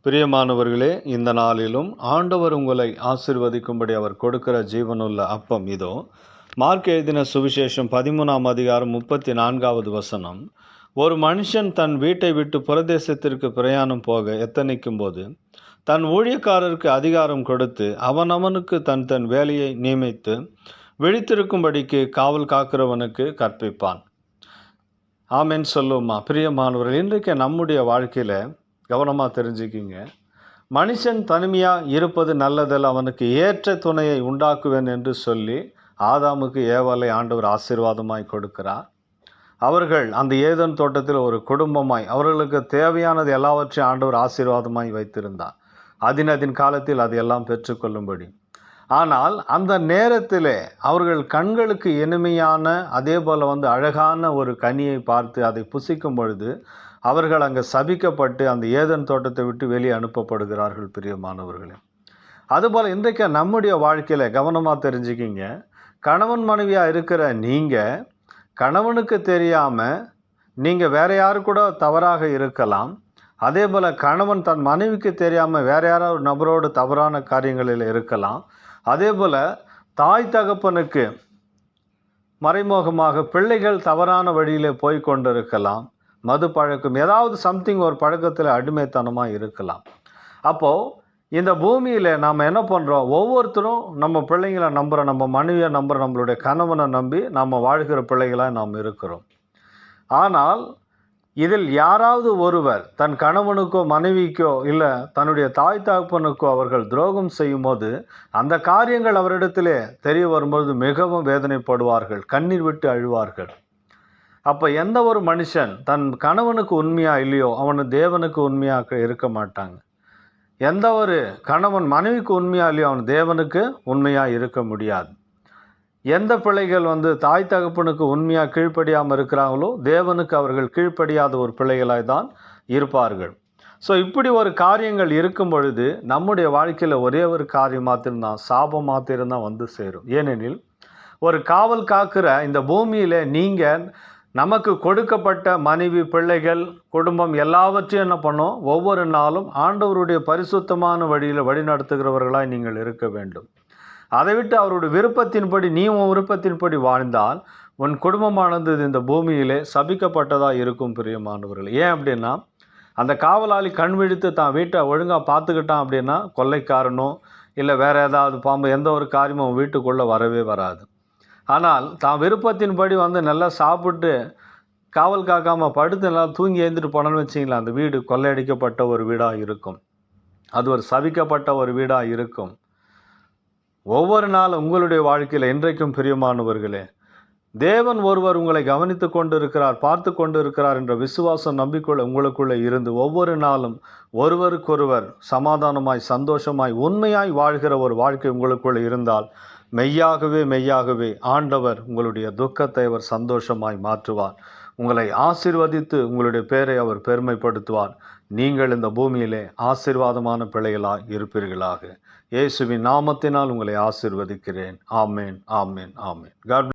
பிரியமானவர்களே, இந்த நாளிலும் ஆண்டவர் உங்களை ஆசிர்வதிக்கும்படி அவர் கொடுக்கிற ஜீவனுள்ள அப்பம் இதோ. மார்க் எழுதின சுவிசேஷம் 13ஆம் அதிகாரம் 34வது வசனம். ஒரு மனுஷன் தன் வீட்டை விட்டு பிரதேசத்திற்கு பிரயாணம் போக எத்தனைக்கும் போது தன் ஊழியக்காரருக்கு அதிகாரம் கொடுத்து அவனவனுக்கு தன் தன் வேலையை நியமித்து விழித்திருக்கும்படிக்கு காவல் காக்கிறவனுக்கு கற்பிப்பான். ஆமென் சொல்லுமா. பிரியமானவர்கள், இன்றைக்கு நம்முடைய வாழ்க்கையில் கவனமாக தெரிஞ்சுக்கிங்க. மனுஷன் தனிமையாக இருப்பது நல்லதல்ல, அவனுக்கு ஏற்ற துணையை உண்டாக்குவேன் என்று சொல்லி ஆதாமுக்கு ஏவாளை ஆண்டவர் ஆசீர்வாதமாய் கொடுக்கிறார். அவர்கள் அந்த ஏதேன் தோட்டத்தில் ஒரு குடும்பமாய் அவர்களுக்கு தேவையானது எல்லாவற்றையும் ஆண்டவர் ஆசீர்வாதமாய் வைத்திருந்தார். அதின் காலத்தில் அதையெல்லாம் பெற்றுக்கொள்ளும்படி. ஆனால் அந்த நேரத்திலே அவர்கள் கண்களுக்கு இனிமையான அதே போல் அழகான ஒரு கனியை பார்த்து அதை புசிக்கும் பொழுது அவர்கள் அங்கே சபிக்கப்பட்டு அந்த ஏதேன் தோட்டத்தை விட்டு வெளியே அனுப்பப்படுகிறார்கள். பிரியமானவர்களே, அதுபோல் இன்றைக்கு நம்முடைய வாழ்க்கையில் கவனமாக தெரிஞ்சுக்கிங்க. கணவன் மனைவியாக இருக்கிற நீங்கள் கணவனுக்கு தெரியாமல் நீங்கள் வேறு யாரு கூட தவறாக இருக்கலாம். அதே போல் கணவன் தன் மனைவிக்கு தெரியாமல் வேறு யாராவது ஒரு நபரோடு தவறான காரியங்களில் இருக்கலாம். அதே போல் தாய் தகப்பனுக்கு மறைமுகமாக பிள்ளைகள் தவறான வழியிலே போய் கொண்டிருக்கலாம். மது பழக்கம், ஏதாவது சம்திங் ஒரு பழக்கத்தில் அடிமைத்தனமாக இருக்கலாம். அப்போது இந்த பூமியில் நாம் என்ன பண்ணுறோம்? ஒவ்வொருத்தரும் நம்ம பிள்ளைங்களை நம்புகிறோம், நம்ம மனைவியை நம்புகிறோம், நம்மளுடைய கணவனை நம்பி நம்ம வாழ்கிற பிள்ளைகளாக நாம் இருக்கிறோம். ஆனால் இதில் யாராவது ஒருவர் தன் கணவனுக்கோ மனைவிக்கோ இல்லை தன்னுடைய தாய் தகப்பனுக்கோ அவர்கள் துரோகம் செய்யும் போது அந்த காரியங்கள் அவரிடத்திலே தெரிய வரும்போது மிகவும் வேதனைப்படுவார்கள், கண்ணீர் விட்டு அழுவார்கள். அப்போ எந்த ஒரு மனுஷன் தன் கணவனுக்கு உண்மையாக இல்லையோ அவனு தேவனுக்கு உண்மையாக இருக்க மாட்டாங்க. எந்த ஒரு கணவன் மனைவிக்கு உண்மையாக இல்லையோ அவன் தேவனுக்கு உண்மையாக இருக்க முடியாது. எந்த பிள்ளைகள் தாய் தகப்பனுக்கு உண்மையாக கீழ்ப்படியாமல் இருக்கிறாங்களோ தேவனுக்கு அவர்கள் கீழ்ப்படியாத ஒரு பிள்ளைகளாய் தான் இருப்பார்கள். ஸோ இப்படி ஒரு காரியங்கள் இருக்கும் பொழுது நம்முடைய வாழ்க்கையில் ஒரே ஒரு காரியம் மாத்திரம்தான், சாபம் மாத்திரம்தான் சேரும். ஏனெனில் ஒரு காவல் காக்கிற இந்த பூமியில் நீங்கள் நமக்கு கொடுக்கப்பட்ட மனைவி, பிள்ளைகள், குடும்பம் எல்லாவற்றையும் என்ன பண்ணோம்? ஒவ்வொரு நாளும் ஆண்டவருடைய பரிசுத்தமான வழியில் வழிநடத்துகிறவர்களாய் நீங்கள் இருக்க வேண்டும். அதை விட்டு அவருடைய விருப்பத்தின்படி நீ உன் விருப்பத்தின்படி வாழ்ந்தால் உன் குடும்பமானது இந்த பூமியிலே சபிக்கப்பட்டதாக இருக்கும். பிரியமானவர்கள், ஏன் அப்படின்னா அந்த காவலாளி கண் விழித்து தான் வீட்டை ஒழுங்காக பார்த்துக்கிட்டான் அப்படின்னா கொள்ளைக்காரனோ இல்லை வேறு ஏதாவது பாம்பு எந்த ஒரு காரியமும் வீட்டுக்குள்ளே வரவே வராது. ஆனால் தான் விருப்பத்தின்படி நல்லா சாப்பிட்டு காவல் காக்காமல் படுத்து நல்லா தூங்கி எழுந்துட்டு போனோன்னு வச்சிங்களா, அந்த வீடு கொள்ளையடிக்கப்பட்ட ஒரு வீடாக இருக்கும். அது ஒரு சபிக்கப்பட்ட ஒரு வீடாக இருக்கும். ஒவ்வொரு நாள் உங்களுடைய வாழ்க்கையில் இன்றைக்கும் பிரியமானவர்களே, தேவன் ஒருவர் உங்களை கவனித்து கொண்டு இருக்கிறார், பார்த்து கொண்டு இருக்கிறார் என்ற விசுவாசம் நம்பிக்கொள்ள உங்களுக்குள்ளே இருந்து ஒவ்வொரு நாளும் ஒருவருக்கொருவர் சமாதானமாய் சந்தோஷமாய் உண்மையாய் வாழ்கிற ஒரு வாழ்க்கை உங்களுக்குள்ளே இருந்தால் மெய்யாகவே ஆண்டவர் உங்களுடைய துக்கத்தை அவர் சந்தோஷமாய் மாற்றுவார். உங்களை ஆசீர்வதித்து உங்களுடைய பேரை அவர் பெருமைப்படுத்துவார். நீங்கள் இந்த பூமியிலே ஆசீர்வாதமான பிள்ளைகளாக இருப்பீர்களாக. இயேசுவின் நாமத்தினால் உங்களை ஆசீர்வதிக்கிறேன். ஆமேன், ஆமேன், ஆமேன். God